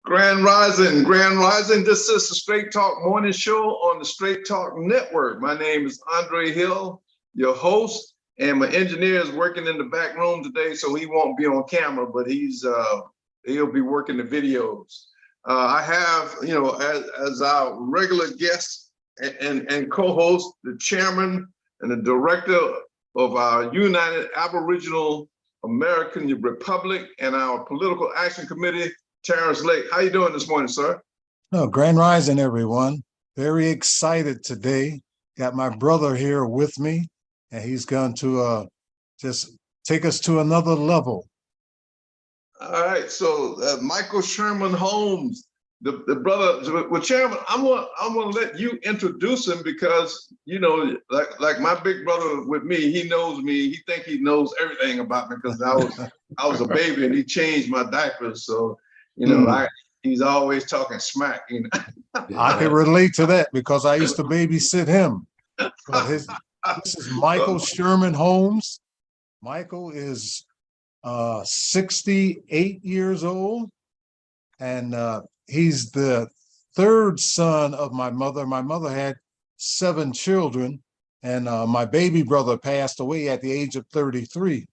Grand Rising, Grand Rising. This is the Straight Talk Morning Show on the Straight Talk Network. My name is Andre Hill, your host, and my engineer is working in the back room today, so he won't be on camera, but he'll be working the videos. I have, as our regular guest and co-host, the chairman and the director of our United Aboriginal American Republic and our Political Action Committee, Terrence Lake. How you doing this morning, sir? Oh, Grand Rising, everyone. Very excited today. Got my brother here with me, and he's going to just take us to another level. All right. So Michael Sherman Holmes, the brother. Well, Chairman, I'm gonna let you introduce him because like my big brother with me, he knows me. He think he knows everything about me because I was a baby and he changed my diapers. So. He's always talking smack. I can relate to that because I used to babysit him. But this is Michael Sherman Holmes. Michael is 68 years old, and he's the third son of my mother. My mother had 7 children, and my baby brother passed away at the age of 33.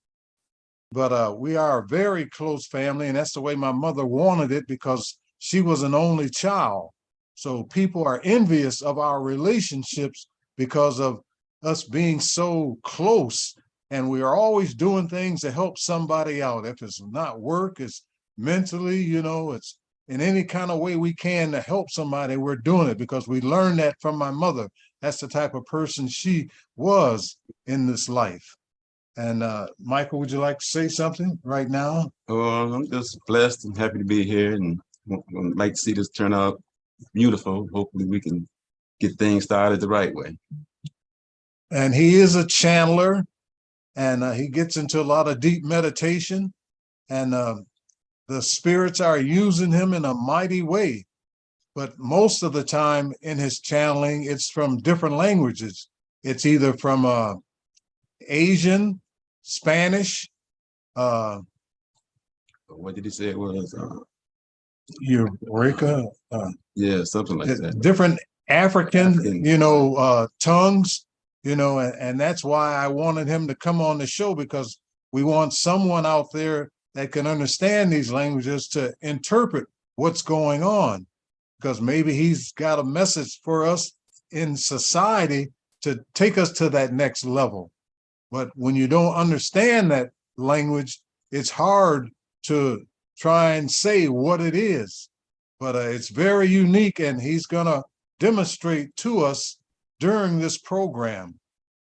But we are a very close family, and that's the way my mother wanted it because she was an only child. So people are envious of our relationships because of us being so close, and we are always doing things to help somebody out. If it's not work, it's mentally, it's in any kind of way we can to help somebody, we're doing it because we learned that from my mother. That's the type of person she was in this life. And Michael, would you like to say something right now? I'm just blessed and happy to be here, and I'd like to see this turn out beautiful. Hopefully we can get things started the right way. And he is a channeler, and he gets into a lot of deep meditation, and the spirits are using him in a mighty way. But most of the time in his channeling, it's from different languages. It's either from Asian, Spanish. What did he say it was? Eureka. Yeah, something like that. Different African. Tongues, and that's why I wanted him to come on the show, because we want someone out there that can understand these languages to interpret what's going on, because maybe he's got a message for us in society to take us to that next level. But when you don't understand that language, it's hard to try and say what it is. But it's very unique, and he's going to demonstrate to us during this program.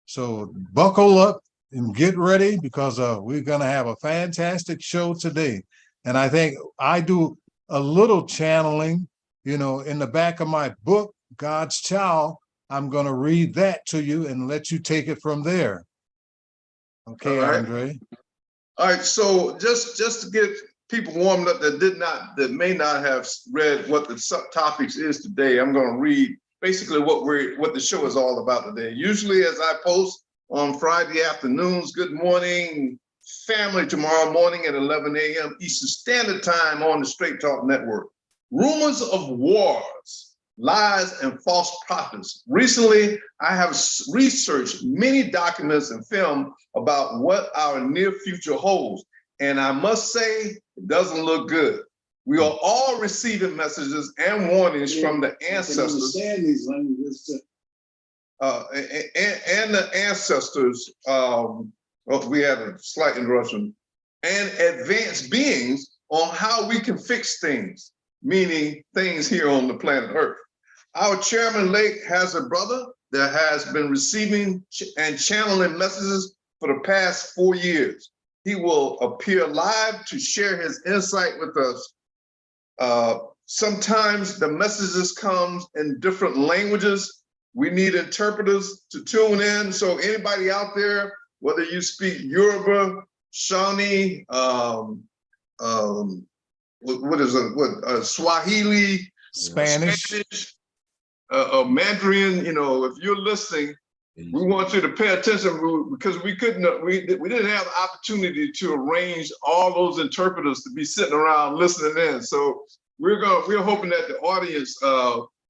So buckle up and get ready, because we're going to have a fantastic show today. And I think I do a little channeling, in the back of my book, God's Child. I'm going to read that to you and let you take it from there. Okay, right. Andre. All right. So just to get people warmed up that may not have read what the subtopics is today, I'm going to read basically what the show is all about today. Usually, as I post on Friday afternoons, good morning, family, tomorrow morning at 11 a.m. Eastern Standard Time on the Straight Talk Network. Rumors of wars, lies, and false prophets. Recently, I have researched many documents and film about what our near future holds. And I must say, it doesn't look good. We are all receiving messages and warnings from the ancestors. Understand these languages too. And the ancestors, we had a slight interruption, and advanced beings on how we can fix things, meaning things here on the planet Earth. Our Chairman Lake has a brother that has been receiving and channeling messages for the past 4 years. He will appear live to share his insight with us. Sometimes the messages come in different languages. We need interpreters to tune in. So anybody out there, whether you speak Yoruba, Shawnee, Swahili, Spanish, Mandarin, if you're listening, we want you to pay attention, because we didn't have the opportunity to arrange all those interpreters to be sitting around listening in. So we're hoping that the audience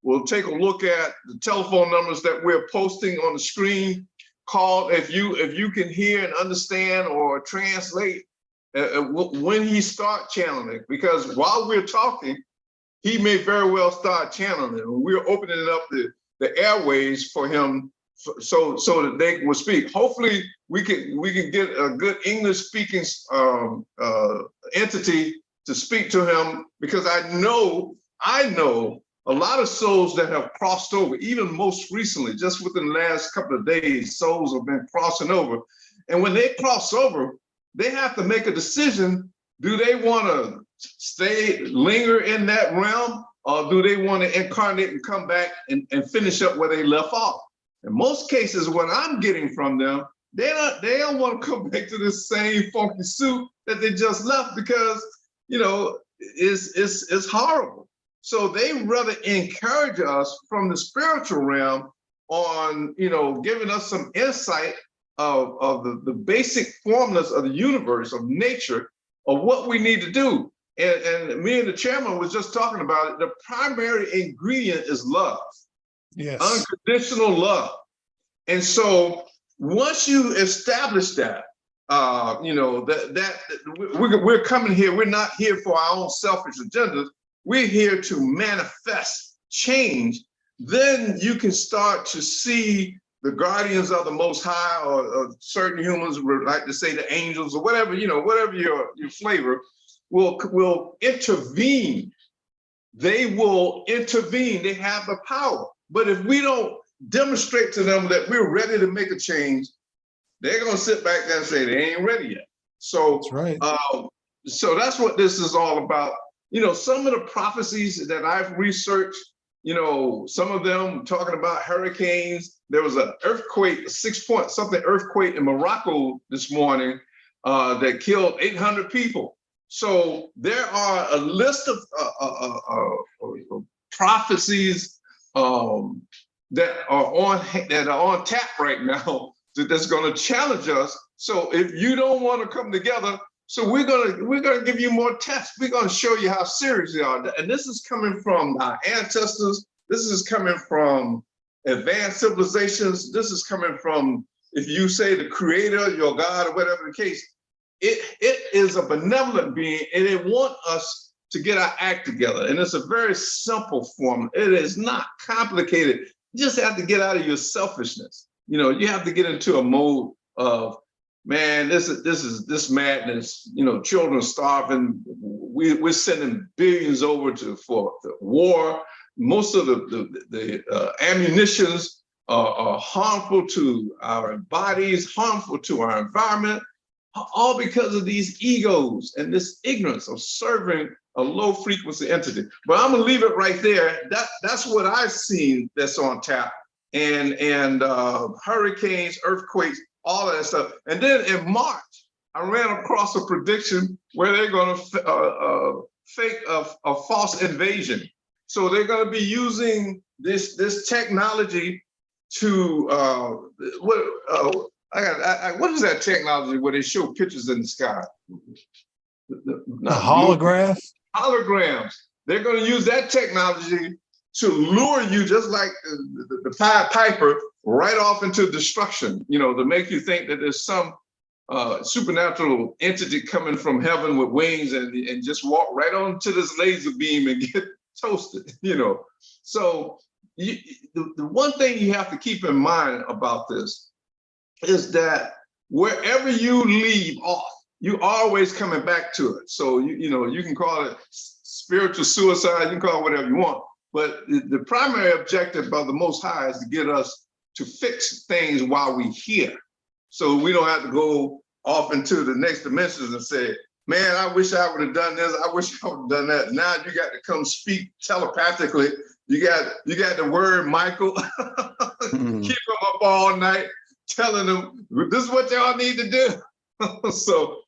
will take a look at the telephone numbers that we're posting on the screen. Call if you can hear and understand or translate when he start channeling, because while we're talking, he may very well start channeling. We're opening up the airways for him so that they will speak. Hopefully we can get a good English speaking entity to speak to him, because I know a lot of souls that have crossed over, even most recently, just within the last couple of days, souls have been crossing over. And when they cross over, they have to make a decision. Do they want to linger in that realm, or do they want to incarnate and come back and finish up where they left off? In most cases, what I'm getting from them, they don't want to come back to the same funky soup that they just left, because, you know, it's horrible. So they rather encourage us from the spiritual realm on, you know, giving us some insight of the basic formulas of the universe, of nature, of what we need to do. And me and the chairman was just talking about it. The primary ingredient is love. Yes. Unconditional love. And so once you establish that, you know, that we're coming here, we're not here for our own selfish agendas. We're here to manifest change. Then you can start to see the guardians of the Most High, or certain humans would like to say the angels, or whatever, you know, whatever your flavor, will intervene. They will intervene. They have the power. But if we don't demonstrate to them that we're ready to make a change, they're going to sit back there and say they ain't ready yet. So that's right. So that's what this is all about. You know, some of the prophecies that I've researched, you know, some of them talking about hurricanes. There was an earthquake, a 6-point something earthquake in Morocco this morning that killed 800 people. So there are a list of prophecies that are on tap right now that's going to challenge us. So if you don't want to come together, so we're gonna give you more tests. We're gonna show you how serious they are. And this is coming from our ancestors. This is coming from advanced civilizations. This is coming from, if you say the creator, your God, or whatever the case, it is a benevolent being, and it wants us to get our act together. And it's a very simple form. It is not complicated. You just have to get out of your selfishness. You know, you have to get into a mode of, man, this madness. You know, children starving. We're sending billions over for the war. Most of the ammunitions are harmful to our bodies, harmful to our environment, all because of these egos and this ignorance of serving a low frequency entity. But I'm gonna leave it right there. That's what I've seen that's on tap. And hurricanes, earthquakes, all of that stuff. And then in March, I ran across a prediction where they're going to fake a false invasion. So they're going to be using this technology to what is that technology where they show pictures in the sky? The holograph? Holograms. They're going to use that technology to lure you, just like the Pied Piper, right off into destruction, you know, to make you think that there's some supernatural entity coming from heaven with wings and just walk right onto this laser beam and get toasted, you know. So the one thing you have to keep in mind about this is that wherever you leave off, you always coming back to it. So you know, you can call it spiritual suicide, you can call it whatever you want. But the primary objective of the Most High is to get us to fix things while we're here. So we don't have to go off into the next dimensions and say, man, I wish I would have done this. I wish I would have done that. Now you got to come speak telepathically. You got the word Michael, keep them up all night, telling them, this is what y'all need to do. So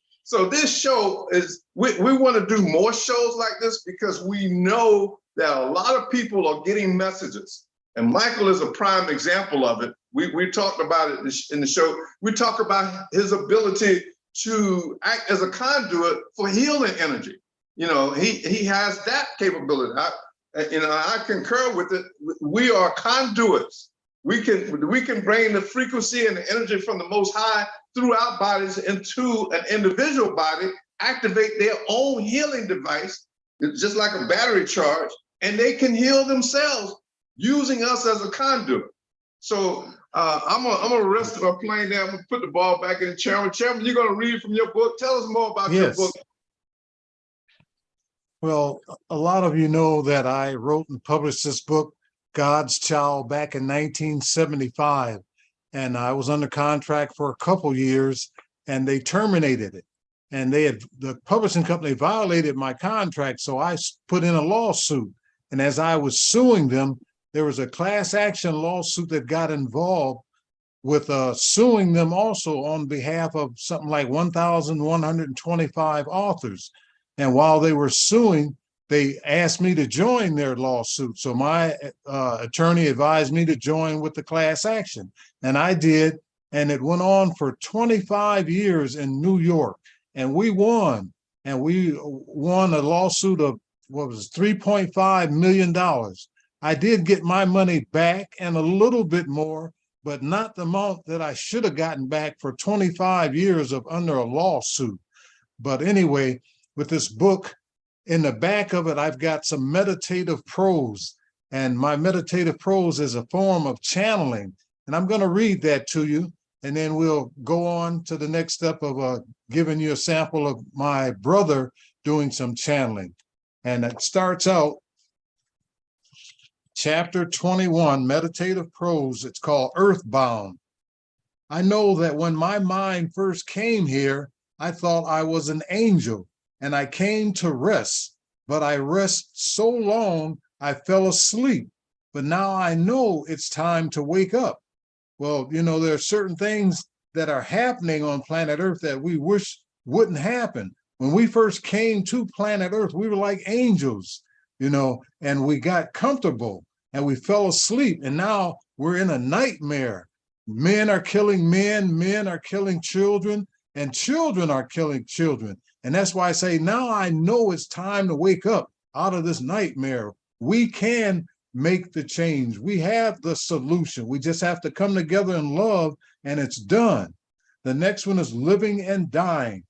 this show is, we want to do more shows like this because we know that a lot of people are getting messages. And Michael is a prime example of it. We talked about it in the show. We talk about his ability to act as a conduit for healing energy. You know, he has that capability. I concur with it. We are conduits. We can bring the frequency and the energy from the Most High through our bodies into an individual body, activate their own healing device. It's just like a battery charge, and they can heal themselves using us as a conduit. So I'm gonna rest my plane there. I'm gonna put the ball back in the chairman. Chairman, you're gonna read from your book. Tell us more about your book. Well, a lot of you know that I wrote and published this book, God's Child, back in 1975. And I was under contract for a couple years, and they terminated it. And the publishing company violated my contract, so I put in a lawsuit. And as I was suing them, there was a class action lawsuit that got involved with suing them also on behalf of something like 1,125 authors. And while they were suing, they asked me to join their lawsuit. So my attorney advised me to join with the class action. And I did. And it went on for 25 years in New York. And we won. And we won a lawsuit of what was $3.5 million. I did get my money back and a little bit more, but not the amount that I should have gotten back for 25 years of under a lawsuit. But anyway, with this book, in the back of it, I've got some meditative prose, and my meditative prose is a form of channeling. And I'm going to read that to you, and then we'll go on to the next step of giving you a sample of my brother doing some channeling. And it starts out, chapter 21, meditative prose. It's called Earthbound. I know that when my mind first came here, I thought I was an angel, and I came to rest, but I rest so long I fell asleep. But now I know it's time to wake up. Well, you know, there are certain things that are happening on planet Earth that we wish wouldn't happen. When we first came to planet Earth, we were like angels, you know, and we got comfortable and we fell asleep. And now we're in a nightmare. Men are killing men, men are killing children, and children are killing children. And that's why I say, now I know it's time to wake up out of this nightmare. We can make the change. We have the solution. We just have to come together in love, and it's done. The next one is living and dying.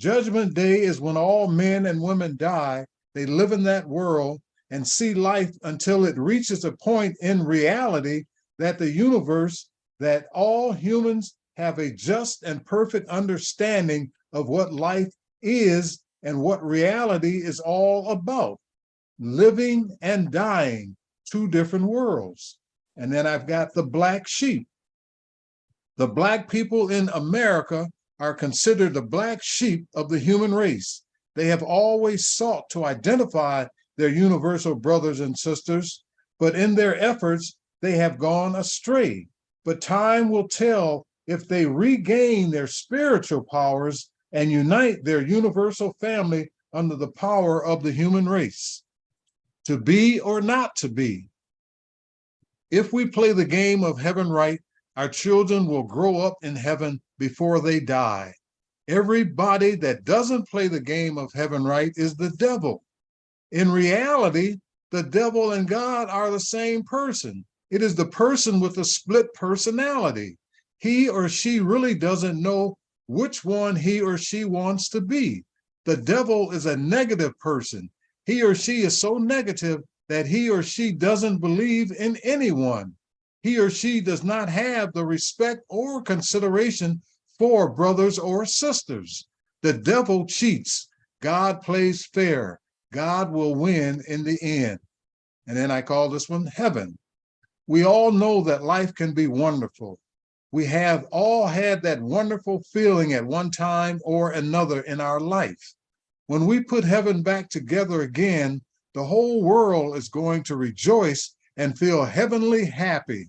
Judgment Day is when all men and women die. They live in that world and see life until it reaches a point in reality that the universe, that all humans have a just and perfect understanding of what life is and what reality is all about. Living and dying, two different worlds. And then I've got the black sheep. The black people in America are considered the black sheep of the human race. They have always sought to identify their universal brothers and sisters, but in their efforts, they have gone astray. But time will tell if they regain their spiritual powers and unite their universal family under the power of the human race. To be or not to be. If we play the game of heaven right, our children will grow up in heaven before they die. Everybody that doesn't play the game of heaven right is the devil. In reality, the devil and God are the same person. It is the person with a split personality. He or she really doesn't know which one he or she wants to be. The devil is a negative person. He or she is so negative that he or she doesn't believe in anyone. He or she does not have the respect or consideration for brothers or sisters. The devil cheats. God plays fair. God will win in the end. And then I call this one heaven. We all know that life can be wonderful. We have all had that wonderful feeling at one time or another in our life. When we put heaven back together again, the whole world is going to rejoice and feel heavenly happy.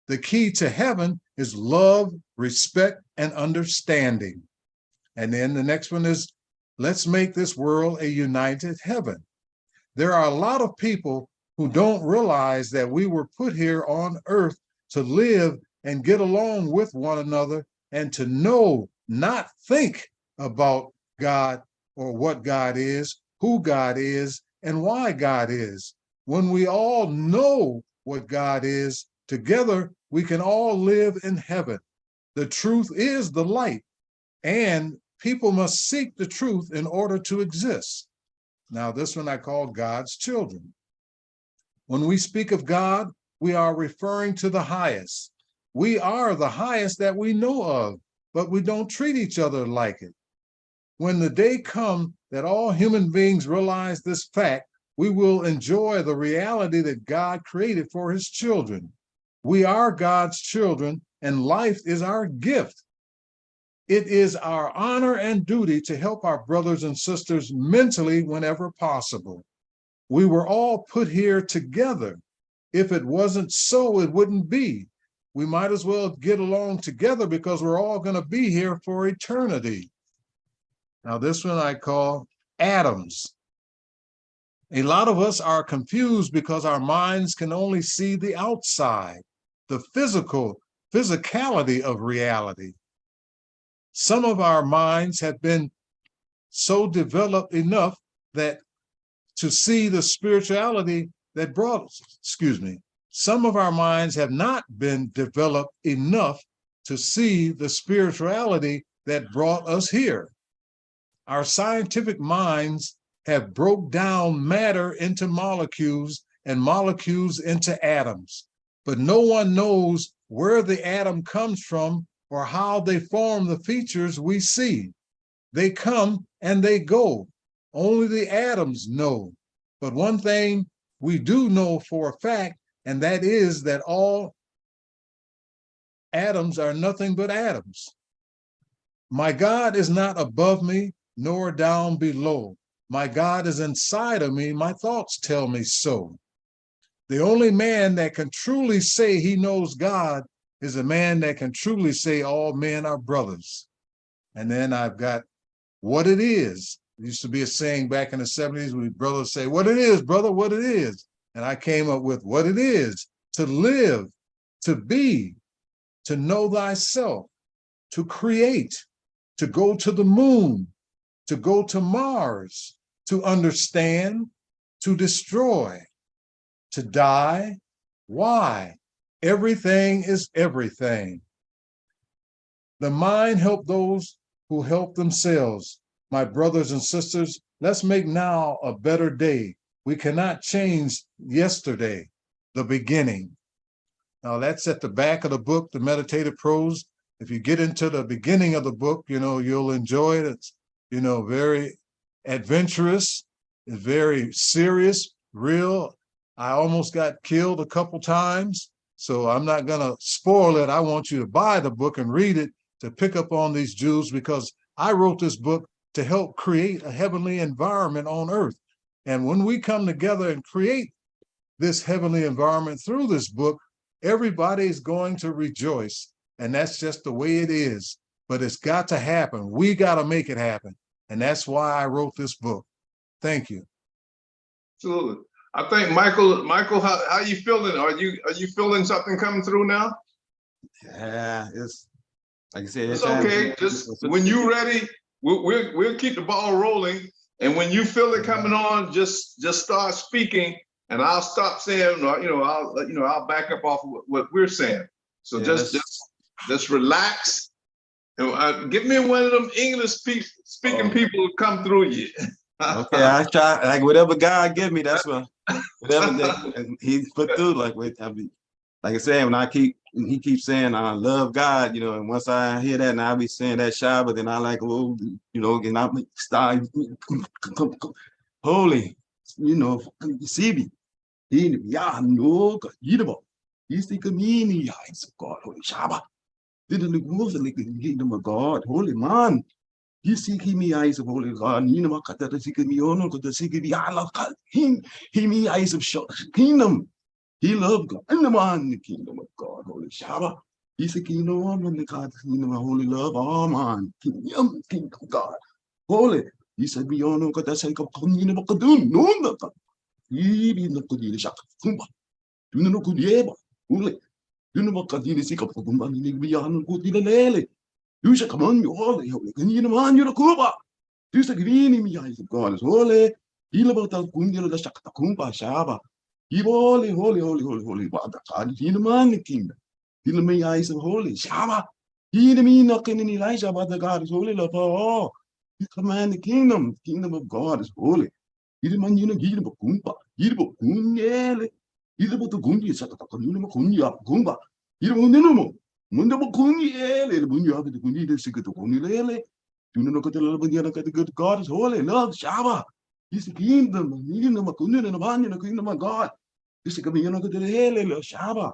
The key to heaven is love, respect, and understanding. And then the next one is, let's make this world a united heaven. There are a lot of people who don't realize that we were put here on earth to live and get along with one another and to know, not think about God or what God is, who God is and why God is. When we all know what God is, together we can all live in heaven. The truth is the light, and people must seek the truth in order to exist. Now, this one I call God's children. When we speak of God, we are referring to the highest. We are the highest that we know of, but we don't treat each other like it. When the day comes that all human beings realize this fact, we will enjoy the reality that God created for his children. We are God's children, and life is our gift. It is our honor and duty to help our brothers and sisters mentally whenever possible. We were all put here together. If it wasn't so, it wouldn't be. We might as well get along together because we're all going to be here for eternity. Now, this one I call atoms. A lot of us are confused because our minds can only see the outside, the physicality of reality. Some of our minds have been so developed enough that to see the spirituality that brought us, some of our minds have not been developed enough to see the spirituality that brought us here. Our scientific minds have broke down matter into molecules and molecules into atoms, but no one knows where the atom comes from or how they form the features we see. They come and they go. Only the atoms know. But one thing we do know for a fact, and that is that all atoms are nothing but atoms. My God is not above me, nor down below. My God is inside of me. My thoughts tell me so. The only man that can truly say he knows God is a man that can truly say all men are brothers. And then I've got what it is. It used to be a saying back in the 70s when brothers say, what it is, brother, what it is. And I came up with what it is: to live, to be, to know thyself, to create, to go to the moon, to go to Mars, to understand, to destroy, to die. Why? Everything is everything. The mind helps those who help themselves. My brothers and sisters, let's make now a better day. We cannot change yesterday, the beginning. Now that's at the back of the book, the meditative prose. If you get into the beginning of the book, you'll enjoy it. It's, very adventurous, it's very serious, real. I almost got killed a couple times, so I'm not gonna spoil it. I want you to buy the book and read it to pick up on these jewels, because I wrote this book to help create a heavenly environment on earth. And when we come together and create this heavenly environment through this book, everybody's going to rejoice. And that's just the way it is. But it's got to happen. We got to make it happen. And that's why I wrote this book. Thank you. Absolutely. I think Michael, how you feeling? Are you feeling something coming through now? Yeah, it's like I said, it's okay. Just when you're ready, we'll keep the ball rolling. And when you feel it coming on, just start speaking, and I'll stop saying, I'll back up off of what we're saying. So yeah, just relax. And give me one of them English speaking people come through you. Okay, I try, like whatever God give me, that's whatever that he put through. Like I said, when he keeps saying I love God, and once I hear that, and I'll be saying that shy, but then I like, and I start holy, see me. Yeah, no, you think of me, God, holy Shabbat. Didn't look more like the kingdom of God, holy man. You seek me eyes of holy God, you know, got seek me on, got to seek me. I love God. He me eyes of kingdom. He loved God. And the man, the kingdom of God, holy Shabbat. He's the kingdom of God, kingdom of holy love. Oh man, kingdom of God. Holy. He said, me on, got to say, come, you know, what to do. No, he be not good in the shop. You know, good, yeah, holy. You know what Kadini sick of Kumbani beyond good in the Lele. You shall come on, you holy, you know, man, you're a Kuba. You say, green in the eyes of God is holy. Ilabata kundila the shakta kumpa shaba. He holy, holy, holy, holy, holy, what the God, he the man the kingdom. He the may eyes of holy shaba. He the me knocking in Elijah, but the God is holy love all. He command the kingdom of God is holy. He the man you know, give him a kumpa, give him a kunyele. He the book gundi sakata kunima kunya kumba. He the munimo. Mundabo kunyele, the bunya of the kundi, the secret of kunile. You know, the good God is holy, love shaba. He's the kingdom of the kingdom of God. This is coming, you know, to the hell, Shaba.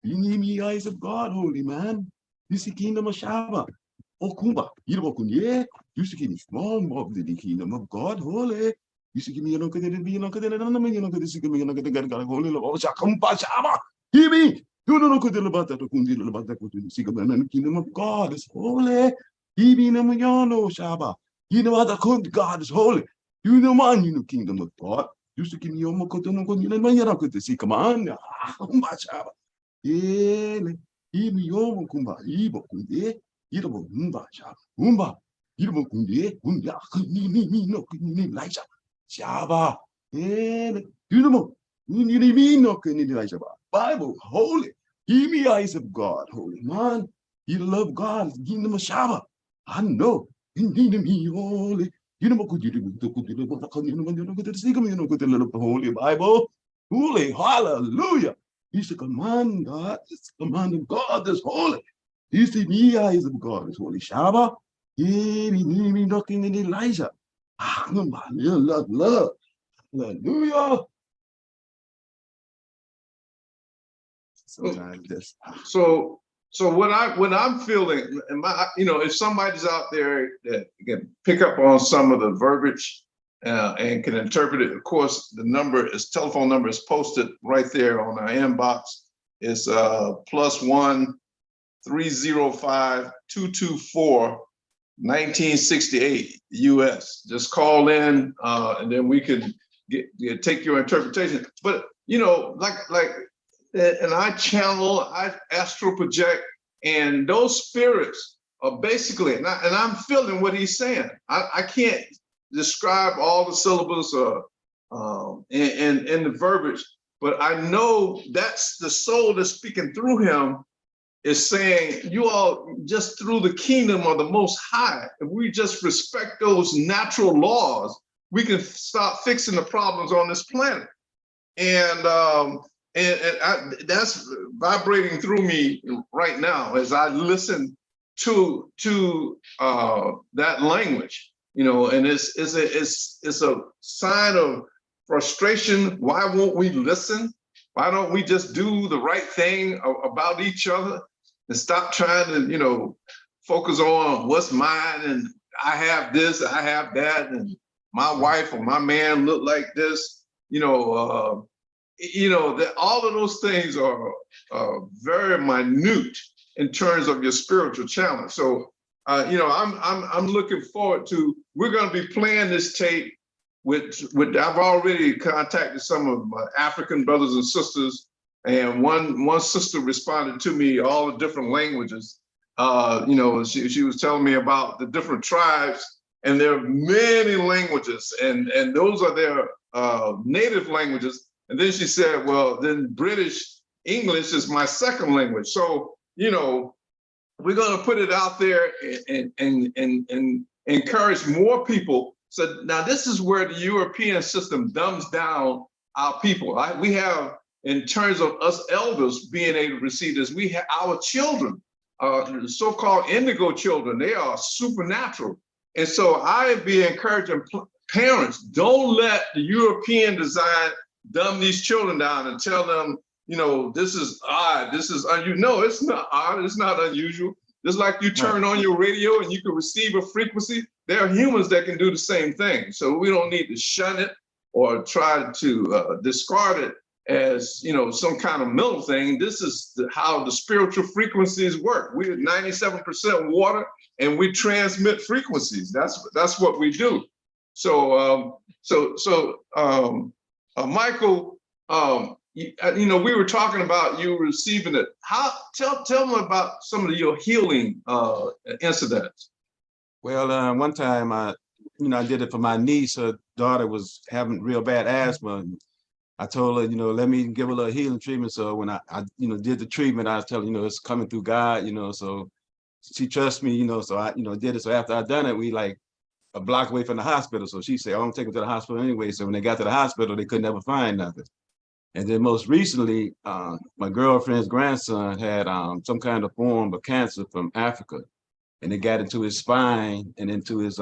You need me eyes of God, holy man. This is the kingdom of Shaba. Oh, Kumba, you know, Kunye, you see the small of the kingdom of God, holy. You see me, you know, you know, holy, oh, Shakumba Shaba. Hear me. You don't know about that, about the kingdom of God is holy. He be no Shaba. You know what the God is holy. You know, man, you know, kingdom of God. Used to give me your mokotono, you know, you're not going to see, come on. Even your kumba, Ibo Kunde, Ibo Mumba, Umba, Ibo Kunde, Unya, no, Liza, Shaba, you know, you need me, no, Liza, Bible, holy, give me eyes of God, holy man. You love God, give them a Shaba. I know, indeed, me, holy. You know, could you do the Holy Bible? Holy, hallelujah. He's the command God, it's the command of God that's holy. He's the eyes of God is holy. Shabbat. He me knocking in Elijah. Love. Hallelujah. Sometimes this. So what I'm feeling, and you know, if somebody's out there that can pick up on some of the verbiage and can interpret it, of course, the telephone number is posted right there on our inbox. It's +1 305 224 1968 US. Just call in, and then we can take your interpretation. But you know, like. And I channel, I astral project, and those spirits are basically, and I'm feeling what he's saying. I can't describe all the syllables in the verbiage, but I know that's the soul that's speaking through him is saying, you all just through the kingdom of the Most High, if we just respect those natural laws, we can stop fixing the problems on this planet. And that's vibrating through me right now as I listen to that language, you know, and it's a sign of frustration. Why won't we listen? Why don't we just do the right thing about each other and stop trying to, you know, focus on what's mine and I have this, I have that, and my wife or my man look like this, you know, that all of those things are very minute in terms of your spiritual challenge. So, you know, I'm looking forward to. We're going to be playing this tape with. I've already contacted some of my African brothers and sisters, and one sister responded to me all the different languages. You know, she was telling me about the different tribes, and there are many languages, and those are their native languages. And then she said, well, then British English is my second language. So, you know, we're going to put it out there and encourage more people. So now this is where the European system dumbs down our people. Right? We have, in terms of us elders being able to receive this, we have our children, the so-called indigo children, they are supernatural. And so I'd be encouraging parents, don't let the European design dumb these children down and tell them, you know, this is odd, this is unusual. No, it's not odd, it's not unusual. Just like you turn on your radio and you can receive a frequency, there are humans that can do the same thing. So we don't need to shun it or try to discard it as, you know, some kind of mental thing. This is how the spiritual frequencies work. We're 97% water and we transmit frequencies. That's what we do. So, Michael, you know, we were talking about you receiving it. Tell them about some of your healing incidents. Well, one time I did it for my niece. Her daughter was having real bad asthma. And I told her, let me give her a little healing treatment. So when I did the treatment, I was telling, it's coming through God, so she trusts me, so I, did it. So after I done it, we like a block away from the hospital. So she said, oh, I'm taking her to the hospital anyway. So when they got to the hospital, they could never find nothing. And then most recently, my girlfriend's grandson had some kind of form of cancer from Africa, and it got into his spine and into his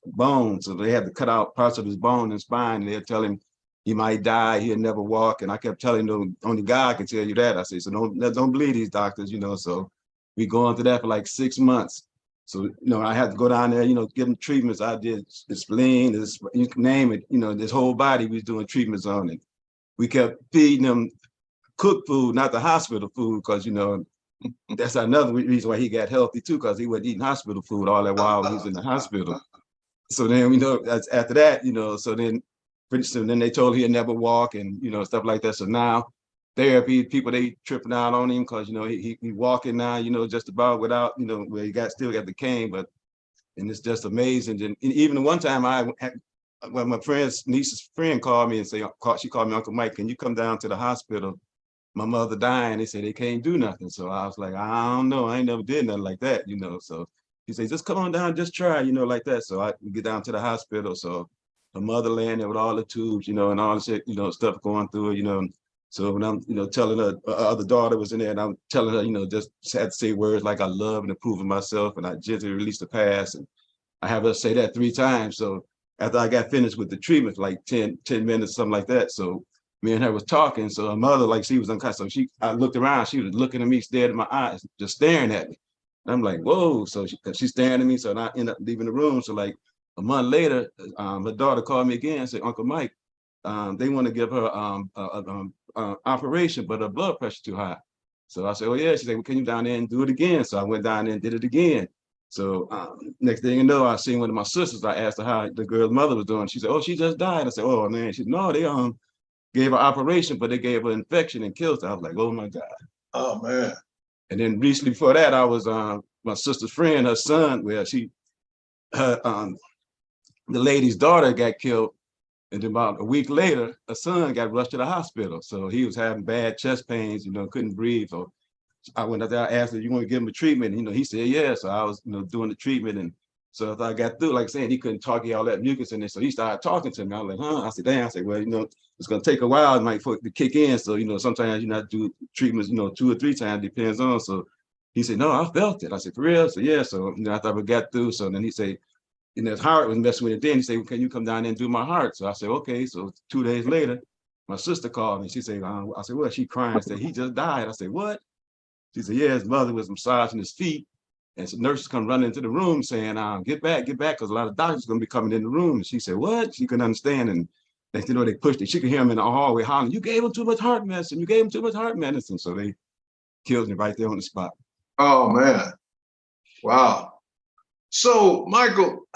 bone. So they had to cut out parts of his bone and spine, and they'll tell him he might die, he'll never walk. And I kept telling him, only God can tell you that. I said, so don't believe these doctors, so we going through that for like 6 months. So, I had to go down there, give him treatments. I did the spleen, you can name it, this whole body we was doing treatments on it. We kept feeding him cooked food, not the hospital food, because, that's another reason why he got healthy too, because he wasn't eating hospital food all that while he was in the hospital. So then, after that, so then they told he'd never walk and, stuff like that. So now therapy, people, they tripping out on him because, he walking now, just about without, where he still got the cane, and it's just amazing. And even one time when my niece's friend called me and she called me, Uncle Mike, can you come down to the hospital? My mother dying. They say they can't do nothing. So I was like, I don't know. I ain't never did nothing like that, So he said, just come on down, just try, like that. So I get down to the hospital. So her mother laying there with all the tubes, and all the shit, stuff going through her, So when I'm, telling her other daughter was in there, and I'm telling her, just had to say words like I love and approve of myself, and I gently release the past, and I have her say that 3 times. So after I got finished with the treatment, like 10 minutes, something like that. So me and her was talking. So her mother, like she was unconscious. So I looked around, she was looking at me, stared in my eyes, just staring at me. And I'm like, whoa. So she's staring at me. So I end up leaving the room. So like a month later, her daughter called me again and said, Uncle Mike, they want to give her operation, but her blood pressure too high. So I said, oh yeah. She said, well, can you down there and do it again? So I went down there and did it again. So next thing you know, I seen one of my sisters. I asked her how the girl's mother was doing. She said, oh, she just died. I said, oh man. She said, no, they gave her operation, but they gave her infection and killed her. I was like, oh my God. Oh man. And then recently before that, I was my sister's friend, her son, the lady's daughter got killed. And then about a week later, her son got rushed to the hospital. So he was having bad chest pains, couldn't breathe. So I went out there, I asked him, you want to give him a treatment? And, he said, yeah. So I was, doing the treatment. And so after I got through, like saying, he couldn't talk, he had all that mucus in there. So he started talking to me. I was like, huh? I said, damn. I said, well, it's going to take a while for it to kick in. So, sometimes you not do treatments, 2 or 3 times, depends on. So he said, no, I felt it. I said, for real? So yeah. So, after I got through, so then he said, his heart was messing with it. Then he said, well, can you come down there and do my heart? So I said, okay. So 2 days later, my sister called me. She said, I said, well, she crying. I said, he just died. I said, what? She said, yeah, his mother was massaging his feet. And some nurses come running into the room saying, get back, because a lot of doctors are going to be coming in the room. And she said, what? She couldn't understand. And next thing you know, they pushed it. She could hear him in the hallway hollering, you gave him too much heart medicine. You gave him too much heart medicine. So they killed him right there on the spot. Oh, man. Wow. So, Michael,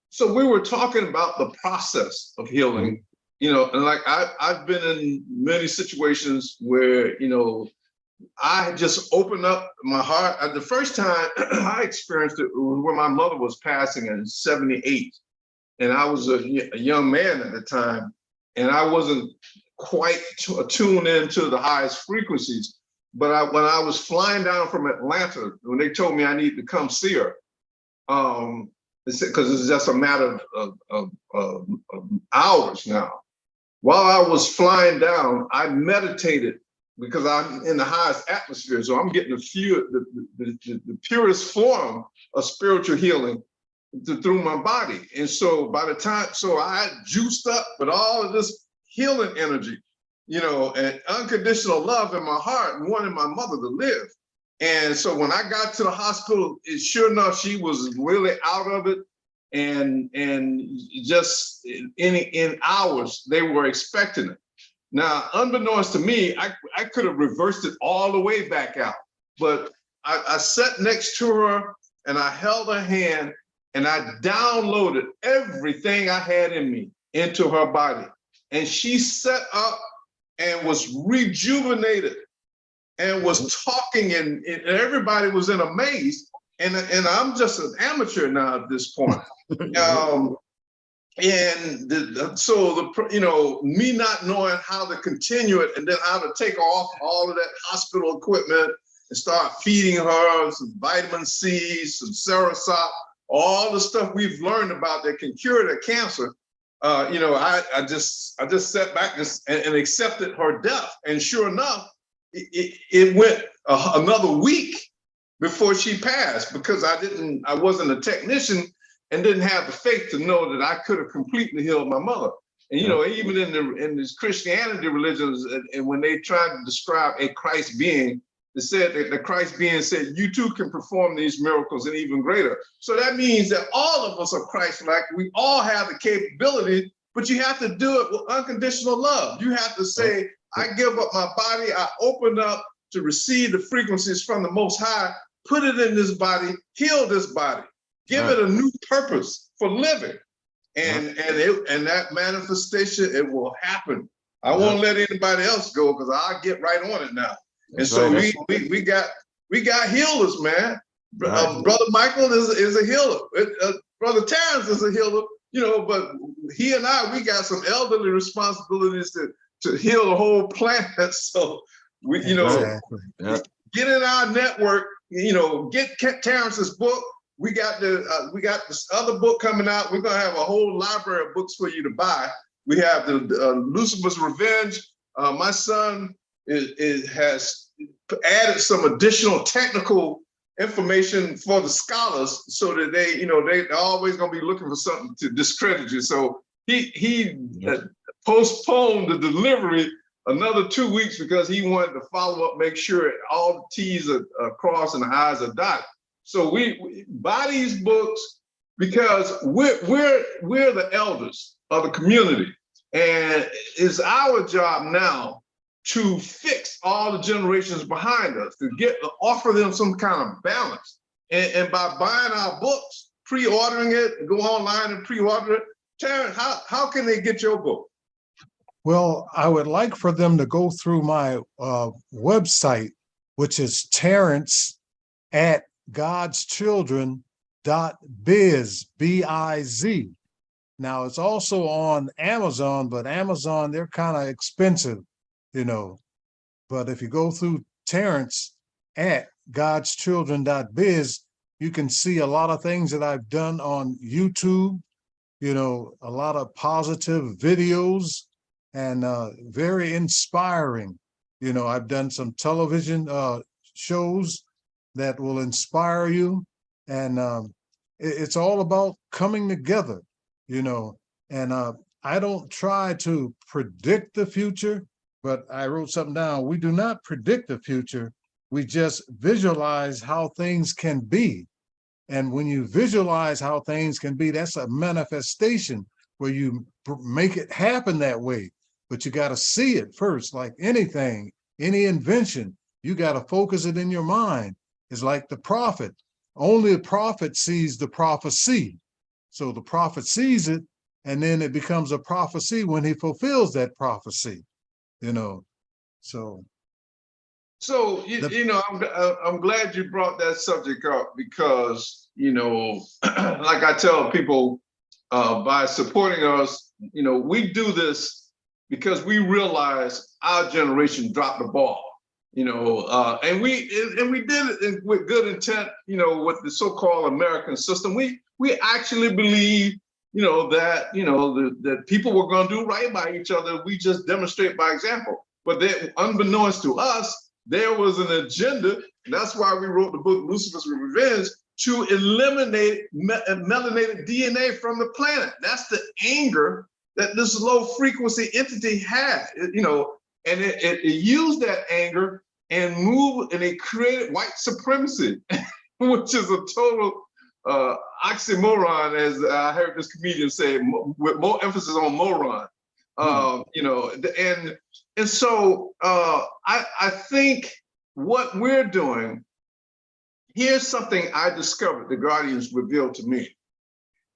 so we were talking about the process of healing, and like I've been in many situations where, I just opened up my heart. The first time I experienced it was when my mother was passing in 78. And I was a young man at the time, and I wasn't quite tuned into the highest frequencies. But when I was flying down from Atlanta, when they told me I needed to come see her, because it's just a matter of hours now. While I was flying down, I meditated because I'm in the highest atmosphere. So I'm getting the purest form of spiritual healing through my body. And so by the time, so I juiced up with all of this healing energy, and unconditional love in my heart and wanting my mother to live. And so when I got to the hospital, sure enough, she was really out of it. And just in hours, they were expecting it. Now, unbeknownst to me, I could have reversed it all the way back out. But I sat next to her and I held her hand and I downloaded everything I had in me into her body. And she sat up and was rejuvenated and was talking, and everybody was in amaze. And I'm just an amateur now at this point. And you know, me not knowing how to continue it and then how to take off all of that hospital equipment and start feeding her some vitamin C, some Sarasop, all the stuff we've learned about that can cure the cancer. You know, I just sat back and accepted her death. And sure enough, it went another week before she passed, because I wasn't a technician and didn't have the faith to know that I could have completely healed my mother. And you know, even in this Christianity religions, and when they tried to describe a Christ being, they said that the Christ being said, you too can perform these miracles and even greater. So that means that all of us are Christ-like. We all have the capability, but you have to do it with unconditional love. You have to say, I give up my body, I open up to receive the frequencies from the Most High, put it in this body, heal this body, give it a new purpose for living. And that manifestation, it will happen. I won't let anybody else go, because I'll get right on it now. And so we got healers, man. Brother Michael is a healer. Brother Terrence is a healer, you know, but he and we got some elderly responsibilities to heal the whole planet. So we, you know, get in our network, you know, get Terrence's book. We got this other book coming out. We're gonna have a whole library of books for you to buy. We have the Lucifer's Revenge. My son has added some additional technical information for the scholars, so that they're always gonna be looking for something to discredit you. So he postponed the delivery another 2 weeks because he wanted to follow up, make sure all the T's are crossed and the I's are dotted. So we buy these books because we're the elders of the community, and it's our job now to fix all the generations behind us, to offer them some kind of balance. And by buying our books, pre-ordering it, go online and pre-order it. Terrence, how can they get your book? Well, I would like for them to go through my website, which is Terrence at godschildren.biz, B-I-Z. Now, it's also on Amazon, but Amazon, they're kind of expensive, you know. But if you go through Terrence at godschildren.biz, you can see a lot of things that I've done on YouTube, you know, a lot of positive videos and very inspiring. You know, I've done some television shows that will inspire you. And it's all about coming together, you know. And I don't try to predict the future, but I wrote something down. We do not predict the future. We just visualize how things can be. And when you visualize how things can be, that's a manifestation where you make it happen that way. But you got to see it first, like anything, any invention, you got to focus it in your mind. It's like the prophet. Only the prophet sees the prophecy. So the prophet sees it, and then it becomes a prophecy when he fulfills that prophecy, you know. So you know, I'm glad you brought that subject up, because, you know, like I tell people, by supporting us, you know, we do this because we realize our generation dropped the ball. You know, and we did it with good intent, you know, with the so-called American system. We actually believe, you know, that that people were going to do right by each other. We just demonstrate by example. But unbeknownst to us, there was an agenda. That's why we wrote the book Lucifer's Revenge, to eliminate melanated DNA from the planet. That's the anger that this low frequency entity had, you know. And it used that anger and it created white supremacy, which is a total oxymoron, as I heard this comedian say, with more emphasis on moron. You know, and so I think what we're doing, here's something I discovered the Guardians revealed to me.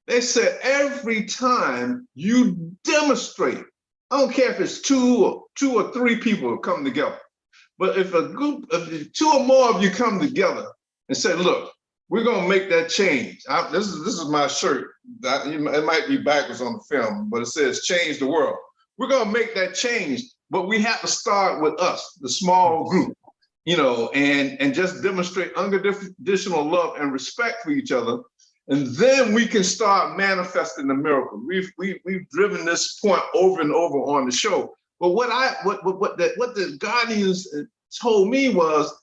They said every time you demonstrate, I don't care if it's two or three people come together, but if a group of 2 or more of you come together and say, look, we're gonna make that change. This is my shirt. It might be backwards on the film, but it says "Change the World." We're gonna make that change, but we have to start with us, the small group, and just demonstrate unconditional love and respect for each other, and then we can start manifesting the miracle. We've driven this point over and over on the show. But what the Guardians told me was,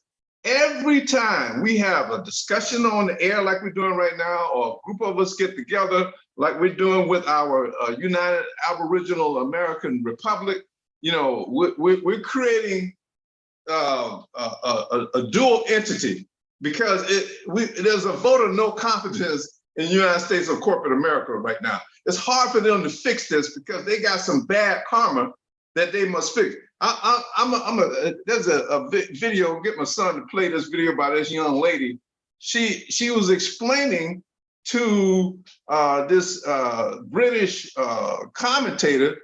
every time we have a discussion on the air like we're doing right now, or a group of us get together like we're doing with our United Aboriginal American Republic, we're creating a dual entity, because there's a vote of no confidence in the United States of corporate America right now. It's hard for them to fix this because they got some bad karma that they must fix. There's a video, get my son to play this video by this young lady. She was explaining to this British commentator,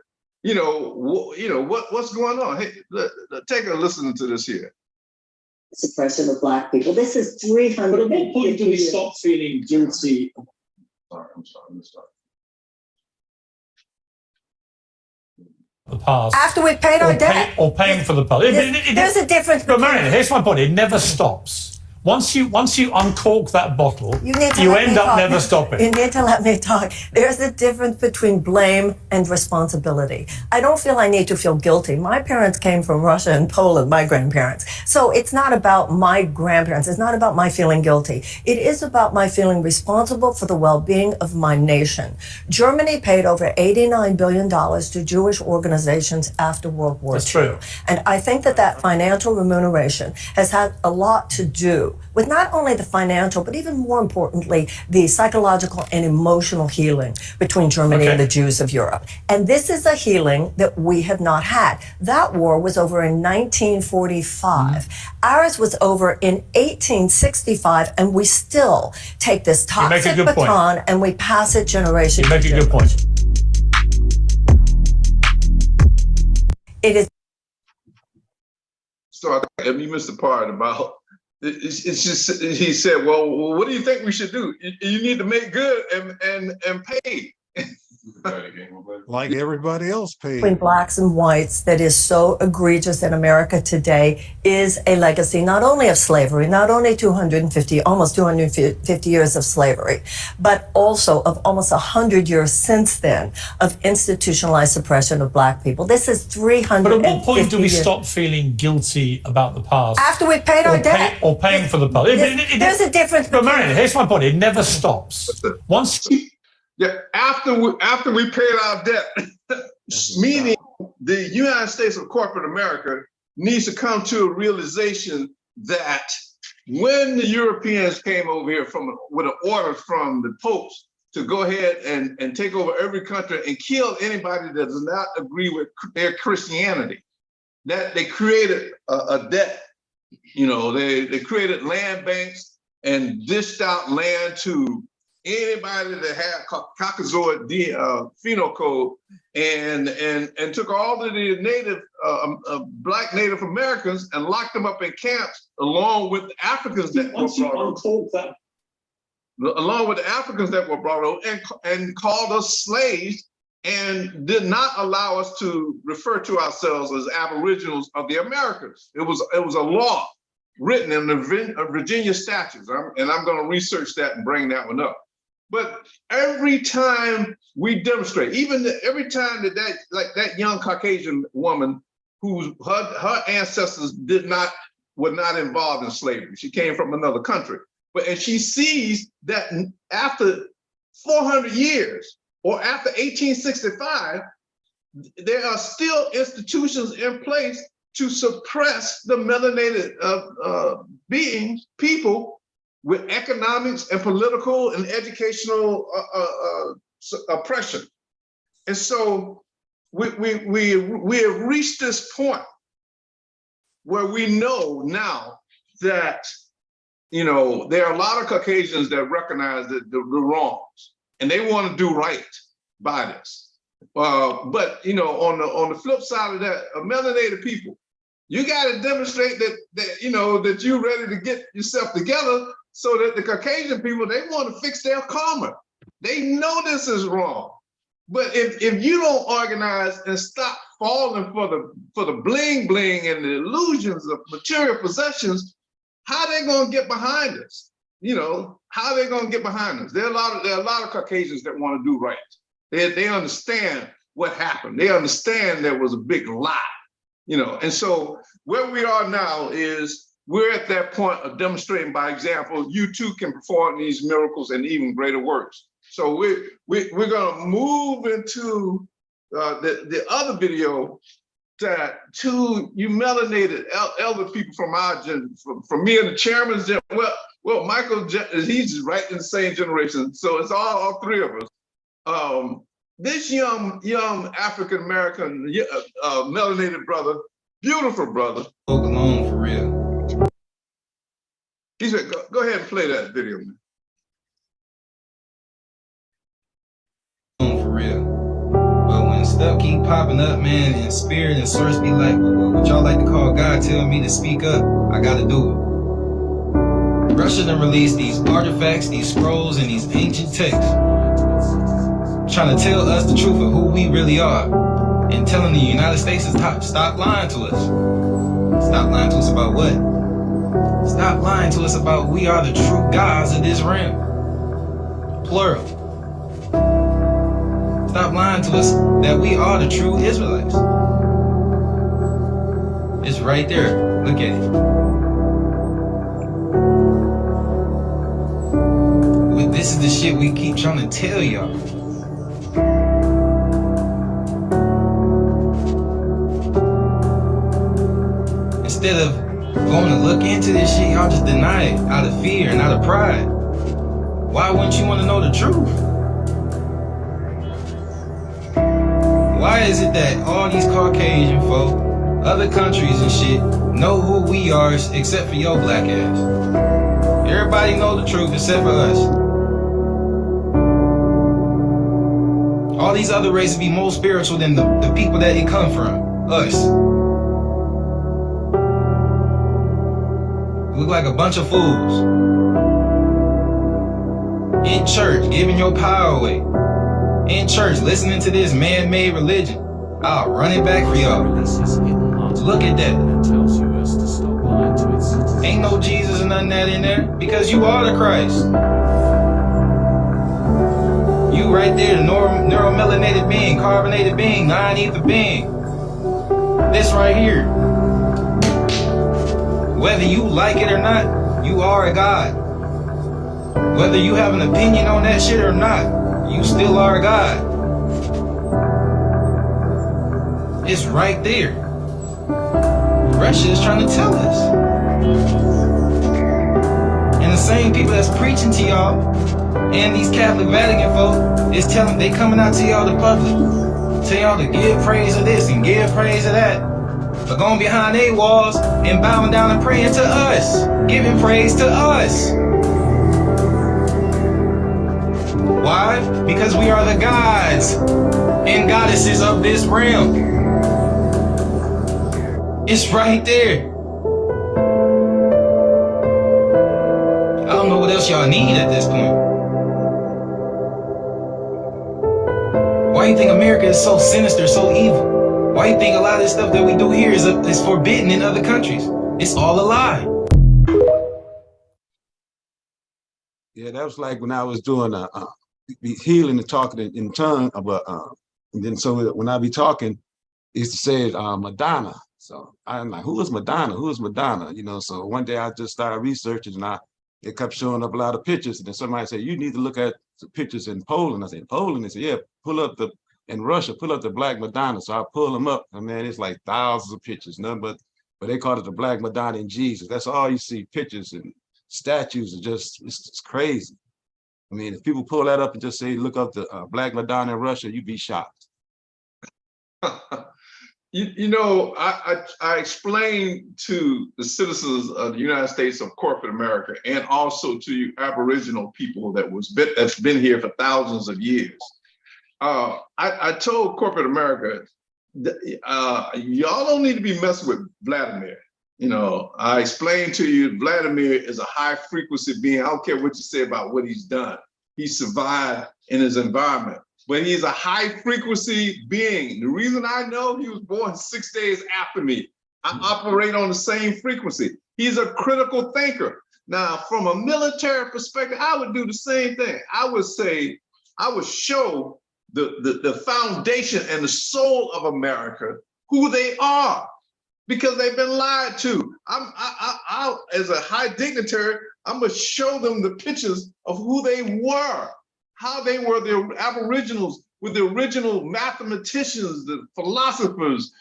what's going on. Hey, take a listen to this here. Suppression of Black people. This is 300. But at what point do we stop feeling guilty? I'm sorry. The past. After we've paid our debt. Or paying for the past. There's a difference. But Mariana, here's my point. It never stops. Once you uncork that bottle, you end up never stopping. You need to let me talk. There's a difference between blame and responsibility. I don't feel I need to feel guilty. My parents came from Russia and Poland, my grandparents. So it's not about my grandparents. It's not about my feeling guilty. It is about my feeling responsible for the well-being of my nation. Germany paid over $89 billion to Jewish organizations after World War II. That's true. And I think that financial remuneration has had a lot to do with not only the financial, but even more importantly, the psychological and emotional healing between Germany and the Jews of Europe. And this is a healing that we have not had. That war was over in 1945. Ours was over in 1865, and we still take this toxic baton and we pass it generation to generation. You make a good point. It is. So I you missed the part about, it's just, he said, well, what do you think we should do? You need to make good and pay. Like everybody else paid. Between blacks and whites that is so egregious in America today is a legacy not only of slavery, not only almost 250 years of slavery, but also of almost 100 years since then of institutionalized suppression of black people. This is 350 But at what point do we stop feeling guilty about the past? After we've paid our debt. Or paying for the past. There's a difference. But Mariana, here's my point. It never stops. Yeah, after we paid our debt, meaning the United States of corporate America needs to come to a realization that when the Europeans came over here with an order from the popes to go ahead and take over every country and kill anybody that does not agree with their Christianity, that they created a debt. They created land banks and dished out land to anybody that had Caucasoid phenocode and took all of the native black Native Americans and locked them up in camps along with the Africans that were brought over and called us slaves and did not allow us to refer to ourselves as Aboriginals of the Americas. It was a law written in the Virginia statutes, and I'm going to research that and bring that one up. But every time we demonstrate, every time that young Caucasian woman whose her ancestors were not involved in slavery, she came from another country, and she sees that after 400 years or after 1865, there are still institutions in place to suppress the melanated people with economics and political and educational oppression. And so we have reached this point where we know now that, there are a lot of Caucasians that recognize the wrongs and they want to do right by this. But on the flip side of that, melanated people, you got to demonstrate that you're ready to get yourself together so that the Caucasian people, they want to fix their karma. They know this is wrong. But if you don't organize and stop falling for the bling bling and the illusions of material possessions, how they gonna get behind us? You know, how they gonna get behind us? There are a lot of Caucasians that want to do right. They understand what happened. They understand there was a big lie, you know. And so where we are now is we're at that point of demonstrating by example. You too can perform these miracles and even greater works. So we're gonna move into the other video that two you melanated elder people from our generation, from me and the chairman's generation. Well, Michael, he's right in the same generation, so it's all three of us. This young African American melanated brother, beautiful brother. Spoke alone for real. He said, "Go ahead and play that video, man." For real. But when stuff keep popping up, man, and spirit and source be like, what y'all like to call God, tell me to speak up, I gotta do it. Russia done released these artifacts, these scrolls, and these ancient texts, trying to tell us the truth of who we really are, and telling the United States to stop lying to us. Stop lying to us about what? Stop lying to us about we are the true gods of this realm. Plural. Stop lying to us that we are the true Israelites. It's right there. Look at it. This is the shit we keep trying to tell y'all. Instead of going to look into this shit, y'all just deny it out of fear and out of pride. Why wouldn't you want to know the truth? Why is it that all these Caucasian folk, other countries and shit, know who we are except for your black ass? Everybody know the truth except for us. All these other races be more spiritual than the people that it come from, us. We look like a bunch of fools. In church, giving your power away. In church, listening to this man-made religion. I'll run it back for y'all. Look at that. Ain't no Jesus or nothing that in there, because you are the Christ. You right there, the neuromelanated being, carbonated being, non-ether being. This right here. Whether you like it or not, you are a God. Whether you have an opinion on that shit or not, you still are a God. It's right there. Russia is trying to tell us. And the same people that's preaching to y'all and these Catholic Vatican folk is telling, they coming out to y'all, the public, tell y'all to give praise of this and give praise of that, but going behind their walls and bowing down and praying to us, giving praise to us. Why? Because we are the gods and goddesses of this realm. It's right there. I don't know what else y'all need at this point. Why you think America is so sinister, so evil? Why you think a lot of this stuff that we do here is forbidden in other countries? It's all a lie. Yeah, that was like when I was doing healing and talking in tongue about, and then so when I be talking, it said Madonna. So I'm like, who is Madonna? Who is Madonna? You know, so one day I just started researching and it kept showing up a lot of pictures. And then somebody said, you need to look at the pictures in Poland. I said, Poland? They said, yeah, pull up in Russia, pull up the Black Madonna. So I pull them up, and man, it's like thousands of pictures, none but they call it the Black Madonna and Jesus. That's all you see, pictures and statues are just, it's crazy. I mean, if people pull that up and just say, look up the Black Madonna in Russia, you'd be shocked. You know, I explained to the citizens of the United States of corporate America, and also to you Aboriginal people that's been here for thousands of years. I told corporate America, y'all don't need to be messing with Vladimir. You know, I explained to you, Vladimir is a high frequency being. I don't care what you say about what he's done. He survived in his environment, but he's a high frequency being. The reason I know, he was born 6 days after me. I operate on the same frequency. He's a critical thinker. Now, from a military perspective, I would do the same thing. I would say, I would show the foundation and the soul of America who they are, because they've been lied to. I as a high dignitary, I'm gonna show them the pictures of who they were, how they were the Aboriginals, with the original mathematicians, the philosophers,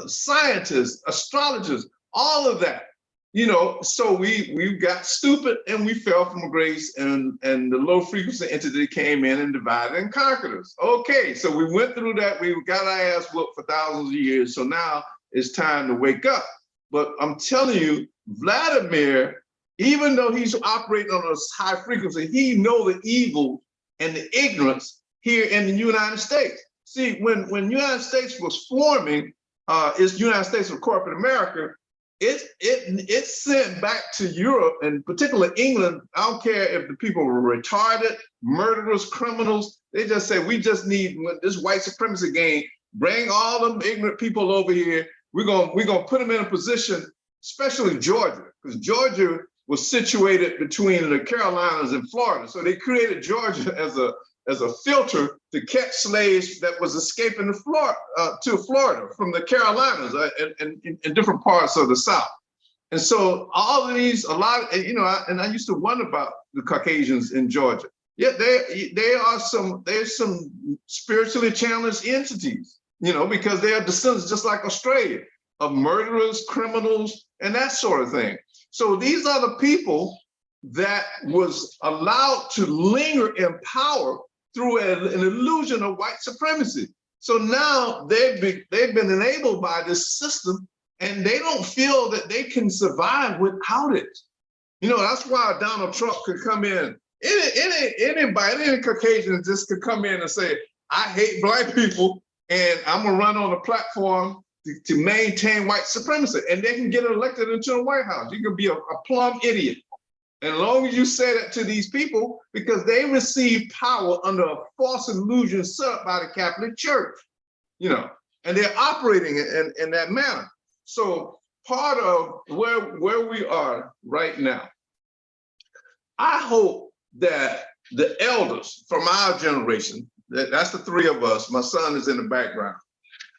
scientists, astrologers, all of that. You know, so we got stupid and we fell from grace, and the low frequency entity came in and divided and conquered us. Okay, so we went through that. We got our ass whooped for thousands of years. So now it's time to wake up. But I'm telling you, Vladimir, even though he's operating on a high frequency, he knows the evil and the ignorance here in the United States. See, when United States was forming, it's United States of corporate America, it sent back to Europe, and particularly England. I don't care if the people were retarded, murderers, criminals. They just say, we just need this white supremacy game. Bring all them ignorant people over here. We're gonna put them in a position, especially Georgia, because Georgia was situated between the Carolinas and Florida. So they created Georgia as a filter to catch slaves that was escaping to Florida from the Carolinas and in different parts of the South. And so all of these, you know, and I used to wonder about the Caucasians in Georgia. Yeah, there's some spiritually challenged entities, you know, because they are descendants, just like Australia, of murderers, criminals, and that sort of thing. So these are the people that was allowed to linger in power through an illusion of white supremacy. So now they've been enabled by this system, and they don't feel that they can survive without it. You know, that's why Donald Trump could come in. Any Caucasian just could come in and say, I hate black people, and I'm gonna run on a platform to maintain white supremacy, and they can get elected into the White House. You can be a plumb idiot. And as long as you say that to these people, because they receive power under a false illusion set up by the Catholic Church, you know, and they're operating in that manner. So part of where we are right now, I hope that the elders from our generation, that's the three of us, my son is in the background.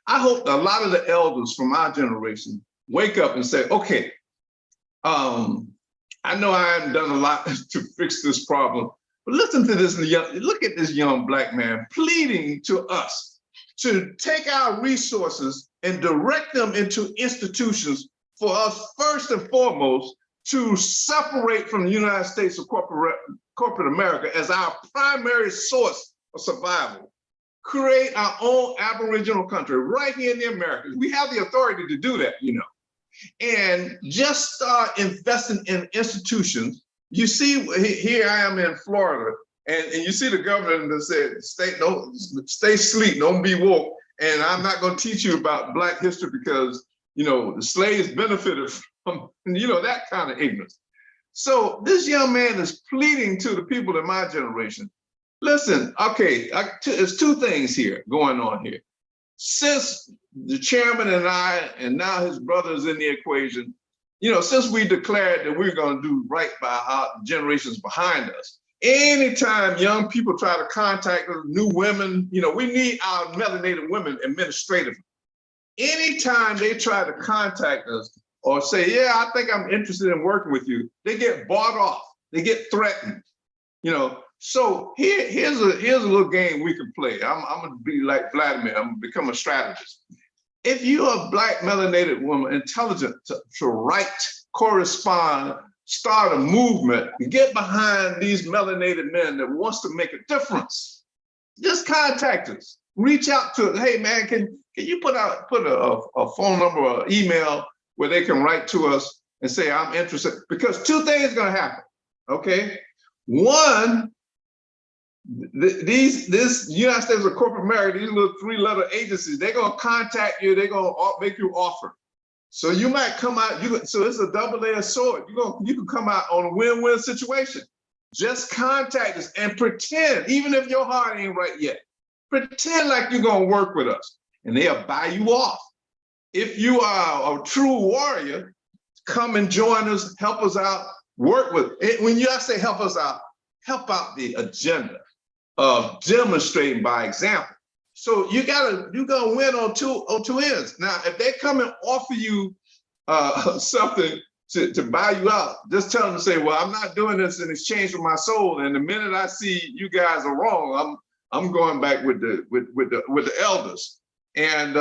I hope a lot of the elders from our generation wake up and say, okay, I know I haven't done a lot to fix this problem, but listen to this, look at this young black man pleading to us to take our resources and direct them into institutions for us, first and foremost, to separate from the United States of corporate America as our primary source of survival. Create our own Aboriginal country right here in the Americas. We have the authority to do that, you know. And just start investing in institutions. You see, here I am in Florida, and you see the governor that said, stay asleep, don't be woke. And I'm not going to teach you about Black history because, you know, the slaves benefited from, you know, that kind of ignorance. So this young man is pleading to the people in my generation. Listen, okay, there's two things here going on here. Since the chairman and I, and now his brother is in the equation, you know, since we declared that we're going to do right by our generations behind us, anytime young people try to contact us, new women, you know, we need our melanated women administratively. Anytime they try to contact us or say, yeah, I think I'm interested in working with you, they get bought off, they get threatened, you know. So here's a little game we can play. I'm gonna be like Vladimir, I'm gonna become a strategist. If you're a Black melanated woman, intelligent to write, correspond, start a movement, get behind these melanated men that wants to make a difference, just contact us. Reach out to us. Hey man, can you put a phone number or email where they can write to us and say, I'm interested? Because two things are gonna happen, okay? One, this United States of corporate America, these little three-letter agencies, they're gonna contact you, they're gonna make you an offer. So you might come out, so it's a double-edged sword. You can come out on a win-win situation. Just contact us and pretend, even if your heart ain't right yet, pretend like you're gonna work with us and they'll buy you off. If you are a true warrior, come and join us, help us out, work with it. When I say help us out, help out the agenda of demonstrating by example. So you're gonna win on two ends. Now, if they come and offer you something to buy you out, just tell them to say, well, I'm not doing this in exchange for my soul. And the minute I see you guys are wrong, I'm going back with the elders. And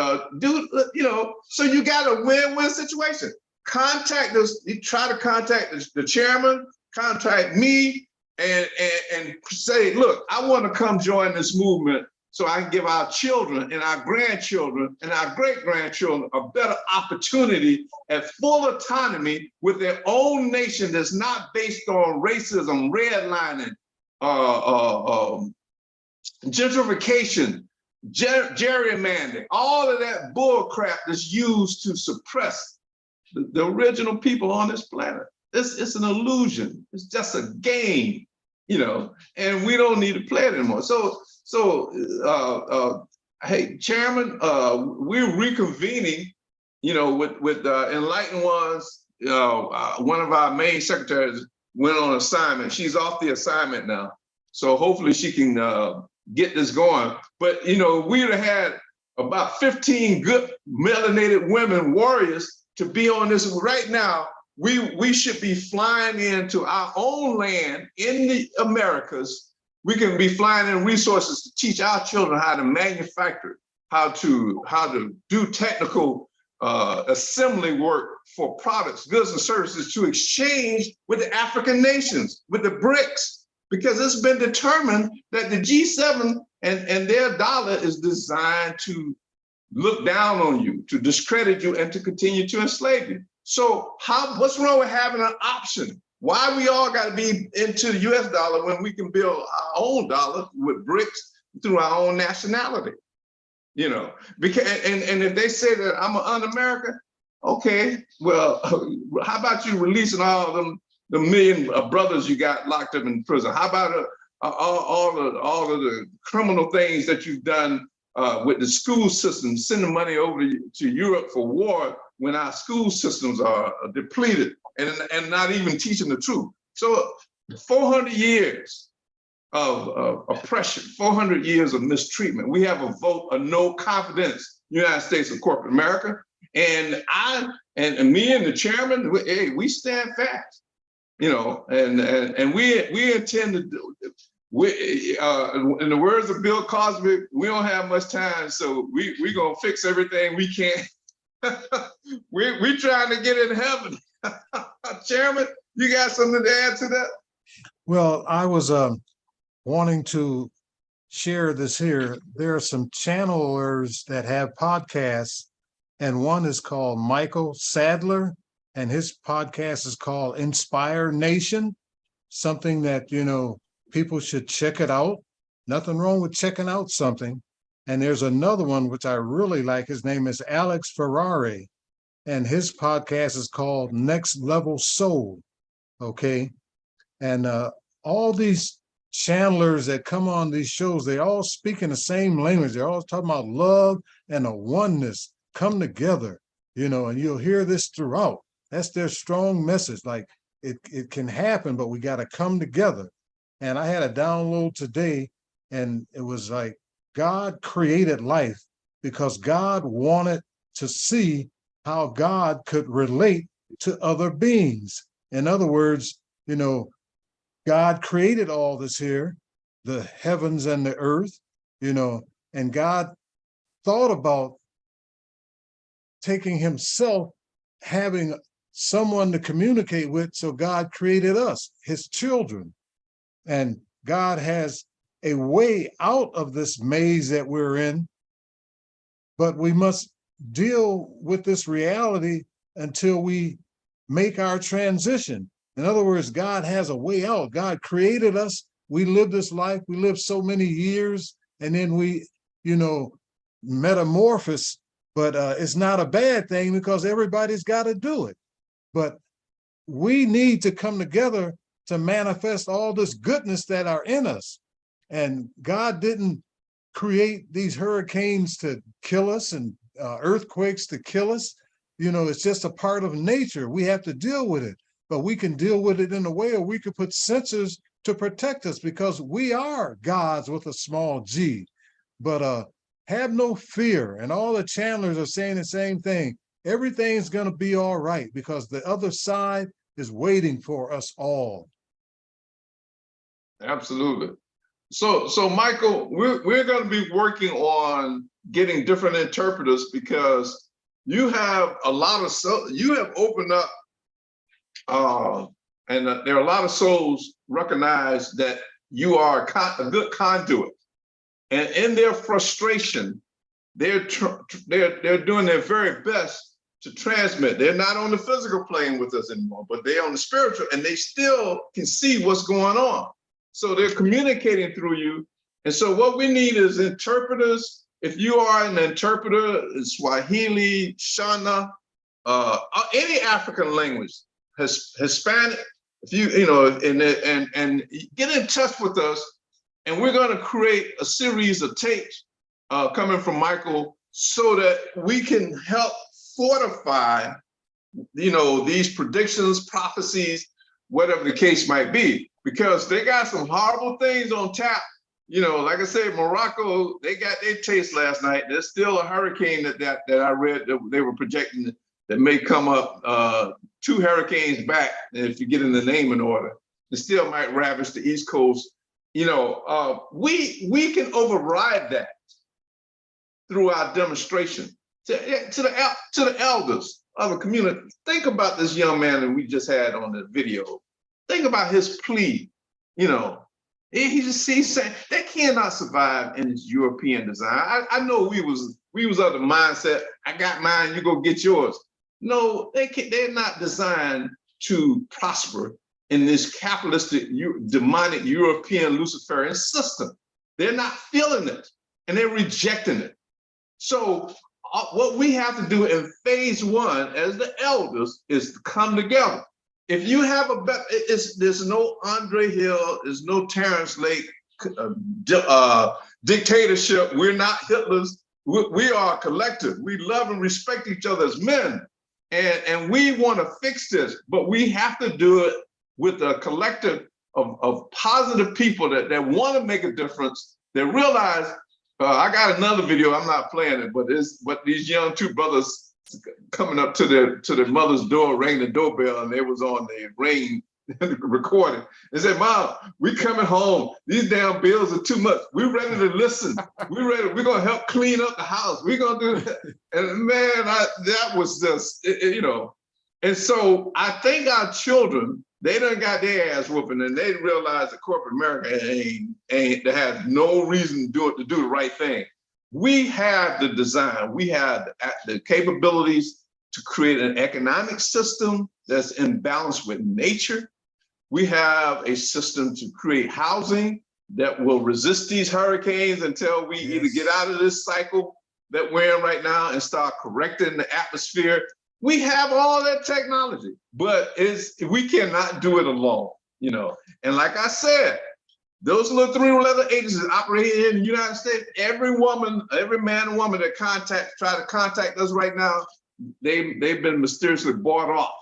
so you got a win-win situation. Contact us, you try to contact the chairman, contact me, and say, look, I want to come join this movement so I can give our children and our grandchildren and our great-grandchildren a better opportunity at full autonomy with their own nation that's not based on racism, redlining, gentrification, gerrymandering, all of that bull crap that's used to suppress the original people on this planet. It's an illusion. It's just a game, and we don't need to play it anymore. Hey, Chairman, we're reconvening, with enlightened ones. One of our main secretaries went on assignment. She's off the assignment now. So hopefully she can get this going. But, we'd have had about 15 good melanated women warriors to be on this. Right now, we should be flying into our own land in the Americas. We can be flying in resources to teach our children how to manufacture, how to do technical assembly work for products, goods, and services to exchange with the African nations, with the BRICS, because it's been determined that the G7 and their dollar is designed to look down on you, to discredit you, and to continue to enslave you. So what's wrong with having an option? Why we all got to be into the US dollar when we can build our own dollar with bricks through our own nationality? Because and if they say that I'm an un-American, okay, well, how about you releasing all of them, the million brothers you got locked up in prison? How about all of the criminal things that you've done with the school system, sending money over to Europe for war when our school systems are depleted and not even teaching the truth? So 400 years of oppression, 400 years of mistreatment. We have a vote of no confidence, United States of corporate America. And and me and the chairman, we stand fast, and we intend to do it. In the words of Bill Cosby, we don't have much time, so we gonna fix everything we can. we trying to get in heaven. Chairman, you got something to add to that? Well, I was wanting to share this here. There are some channelers that have podcasts, and one is called Michael Sadler, and his podcast is called Inspire Nation, something that, people should check it out. Nothing wrong with checking out something. And there's another one which I really like. His name is Alex Ferrari, and his podcast is called Next Level Soul. Okay. And all these channelers that come on these shows, they all speak in the same language. They're all talking about love and a oneness, come together, and you'll hear this throughout. That's their strong message. Like it can happen, but we got to come together. And I had a download today, and it was like, God created life because God wanted to see how God could relate to other beings. In other words, God created all this here, the heavens and the earth, and God thought about taking himself, having someone to communicate with. So God created us, his children. And God has a way out of this maze that we're in, but we must deal with this reality until we make our transition. In other words, God has a way out. God created us. We live this life. We live so many years, and then we, metamorphose but it's not a bad thing because everybody's got to do it. But we need to come together to manifest all this goodness that are in us. And God didn't create these hurricanes to kill us and earthquakes to kill us. You know, it's just a part of nature. We have to deal with it, but we can deal with it in a way, or we could put sensors to protect us, because we are gods with a small g. But have no fear. And all the channelers are saying the same thing. Everything's going to be all right, because the other side is waiting for us all. Absolutely. So Michael, we're going to be working on getting different interpreters, because you have a lot of you have opened up, and there are a lot of souls recognize that you are a good conduit, and in their frustration, they're doing their very best to transmit. They're not on the physical plane with us anymore, but they're on the spiritual, and they still can see what's going on. So they're communicating through you. And so what we need is interpreters. If you are an interpreter, Swahili, Shona, any African language, Hispanic, if you know, and get in touch with us, and we're going to create a series of tapes coming from Michael, so that we can help fortify, you know, these predictions, prophecies, whatever the case might be, because they got some horrible things on tap. You know, like I said, Morocco, they got their taste last night. There's still a hurricane that I read that they were projecting that may come up 2 hurricanes back, if you get in the naming order. It still might ravage the East Coast. You know, we can override that through our demonstration to the elders of the community. Think about this young man that we just had on the video. Think about his plea. You know, he's saying they cannot survive in this European design. I know we was of the mindset, I got mine, you go get yours. No, they're not designed to prosper in this capitalistic, demonic European Luciferian system. They're not feeling it, and they're rejecting it. So what we have to do in phase 1 as the elders is to come together. If you have a better, there's no Andre Hill, there's no Terrence Lake dictatorship. We're not Hitlers. We are a collective. We love and respect each other as men. And we want to fix this, but we have to do it with a collective of positive people that want to make a difference, that realize, I got another video, I'm not playing it, but these young 2 brothers coming up to their mother's door, rang the doorbell, and they was on the ring recording. They said, "Mom, we coming home. These damn bills are too much. We're ready to listen. We're gonna help clean up the house. We're gonna do that." And man, that was just, you know. And so I think our children, they done got their ass whooping, and they realize that corporate America ain't they have no reason to do the right thing. We have the design, we have the capabilities to create an economic system that's in balance with nature. We have a system to create housing that will resist these hurricanes until we either get out of this cycle that we're in right now and start correcting the atmosphere. We have all that technology, but we cannot do it alone, you know. And like I said, those little 3-letter agencies operating in the United States, every man and woman that try to contact us right now, they've been mysteriously bought off.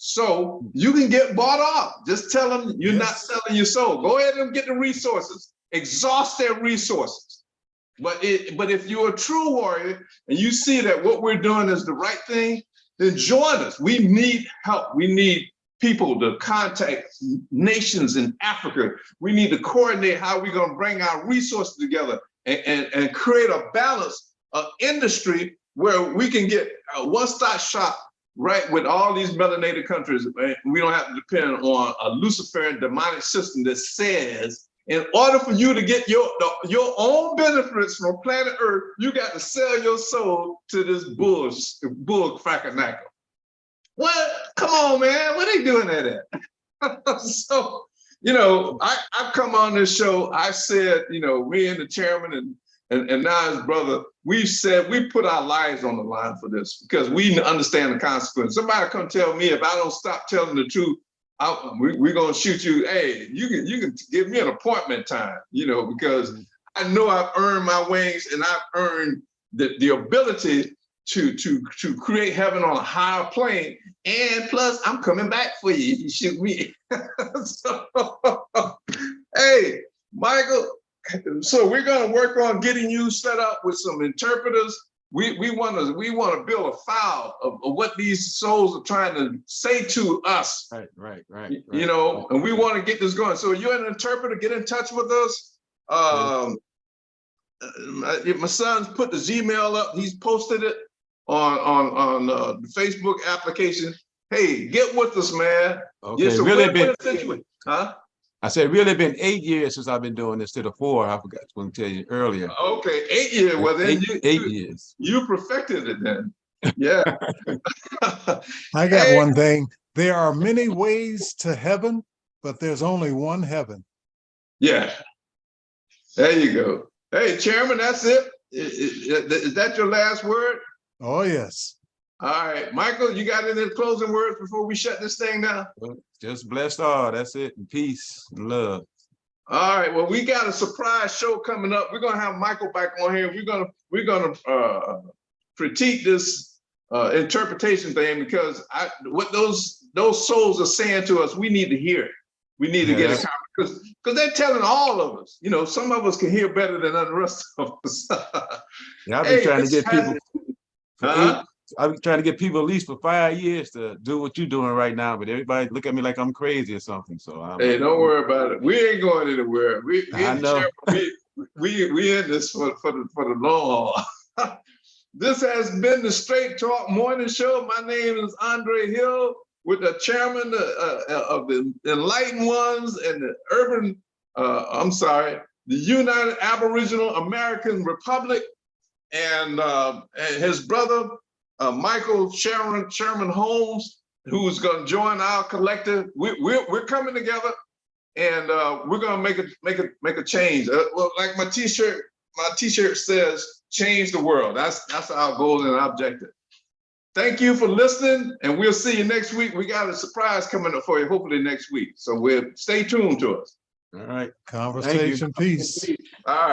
So you can get bought off. Just tell them you're not selling your soul. Go ahead and get the resources, exhaust their resources. But if you're a true warrior and you see that what we're doing is the right thing, then join us. We need help. We need people to contact nations in Africa. We need to coordinate how we're going to bring our resources together and create a balance of industry where we can get a one-stop shop right with all these melanated countries. We don't have to depend on a Luciferian demonic system that says, in order for you to get your own benefits from planet Earth, you got to sell your soul to this bull frackernacker. Well, come on, man, what are they doing that at? So, you know, I've come on this show, I said, you know, me and the chairman and now his brother, we said we put our lives on the line for this because we understand the consequence. Somebody come tell me if I don't stop telling the truth, we're gonna shoot you. Hey, you can give me an appointment time, you know, because I know I've earned my wings and I've earned the ability to create heaven on a higher plane. And plus, I'm coming back for you if you shoot me. So, hey, Michael. So we're going to work on getting you set up with some interpreters. We want to build a file of what these souls are trying to say to us. Right. You know, and we want to get this going. So you're an interpreter. Get in touch with us. My son's put the Gmail up. He's posted it on the Facebook application. Hey, get with us, man. Okay, Yeah, so really huh? I said, really been 8 years since I've been doing this instead of 4. I forgot to tell you earlier. Okay, 8 years. Well, then 8 years. You perfected it then. Yeah. I got one thing. There are many ways to heaven, but there's only one heaven. Yeah. There you go. Hey, Chairman, that's it. Is that your last word? Oh, yes. All right, Michael, you got any closing words before we shut this thing down? Well, just blessed all. That's it. And peace and love. All right. Well, we got a surprise show coming up. We're gonna have Michael back on here. We're gonna critique this interpretation thing because what those souls are saying to us, we need to hear it. We need to get it because they're telling all of us. You know, some of us can hear better than the rest of us. Yeah, I've been trying to get people. I've been trying to get people at least for 5 years to do what you're doing right now, but everybody look at me like I'm crazy or something. So hey, don't worry about it. We ain't going anywhere. I know. We in this for the long haul. This has been the Straight Talk Morning Show. My name is Andre Hill, with the chairman of the Enlightened Ones and the the United Aboriginal American Republic, and his brother. Michael Sherman Holmes, who's going to join our collective. We're coming together, and we're going to make a change. Well, like my T-shirt says, change the world. That's our goal and objective. Thank you for listening, and we'll see you next week. We got a surprise coming up for you, hopefully next week. So stay tuned to us. All right. Conversation, peace. All right.